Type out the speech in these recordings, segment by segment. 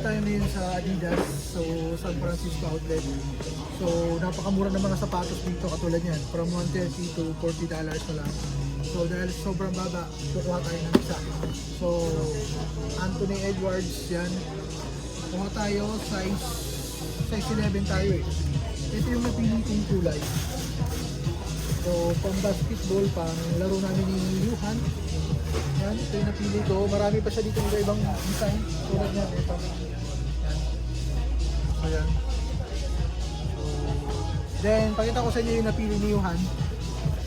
Tayo ngayon sa Adidas, so San Francisco outlet. So napakamura ng mga sapatos dito katulad yan, from $130 to $40 na lang. So dahil sobrang baba, kukuha tayo ng isa. So Anthony Edwards yan. Kuha tayo, size 11 tayo eh. Ito yung napili kong kulay. So pang basketball, pang laro namin ni Yuhan. Yan, ito yung napili ko. Marami pa siya dito ng ibang design. Tulad niyan, ito. Yan. So yan. So, then, pakita ko sa inyo yung napili ni Yuhan.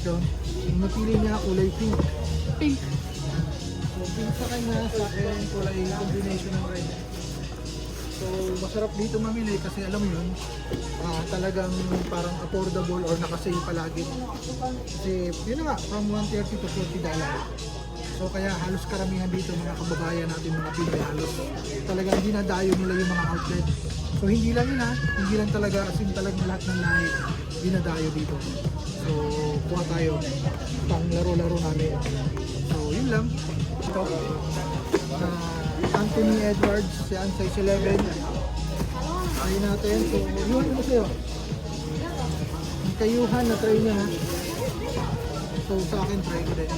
So, yung napili niya kulay pink. Pink. So, pink sa kanya, sa akin kulay combination ng red. So, masarap dito mamili kasi alam mo yun, talagang parang affordable or nakasale palagi. Kasi, yun na nga, from $130 to $40. So kaya halos karamihan dito mga kababayan natin mga Pinoy halos talagang dinadayo nila yung mga outlet. So hindi lang yun hindi lang talaga as in talagang lahat ng lahi dinadayo dito. So kuha tayo pang laro-laro namin. So yun lang. Ito Anthony Edwards, yan size 11. Try natin. So yun mo sa'yo. Ang kayuhan na try niya ha. So sa akin try ko din.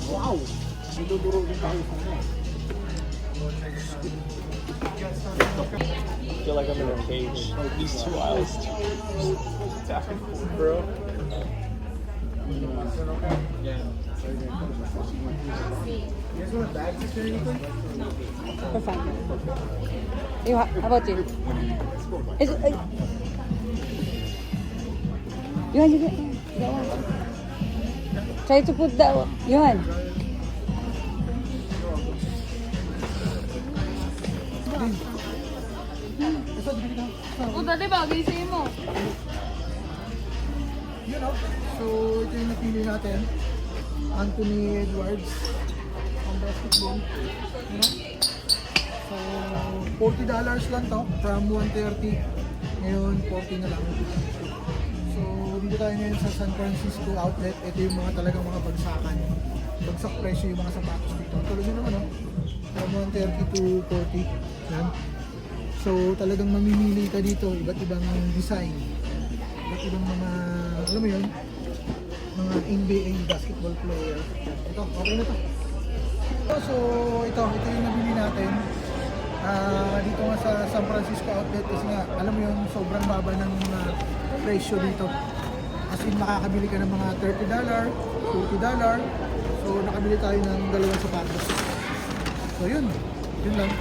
Wow! Niduduro din tayo sa ano. I feel like I'm in a cage. These two aisles back and forth, bro. Yeah. You guys want a bag to carry anything? I'm fine. You, how about you? Is it, Yuhan, you that one. Try to put that one. Yuhan. O, dali bagay sa'yo mo. You know, so ito yung napili natin. Anthony Edwards ang basketball. You know? So, $40 lang to from $130. Ngayon, $40 na lang. So, dito tayo ngayon sa San Francisco outlet. Ito yung mga talagang mga bagsakan. Bagsak presyo yung mga sapatos dito. Tulad nyo naman, from $130 to $40. Yan. So, talagang mamimili ka dito. Iba't ibang design. Iba't ibang mga, alam mo yun, mga NBA basketball player. Ito, okay na to. So, ito yung nabili natin. Dito nga sa San Francisco outlet kasi nga, alam mo yun, sobrang baba ng presyo dito. As in, makakabili ka ng mga $30, $40. So, nakabili tayo ng dalawang sapatos. So, yun lang.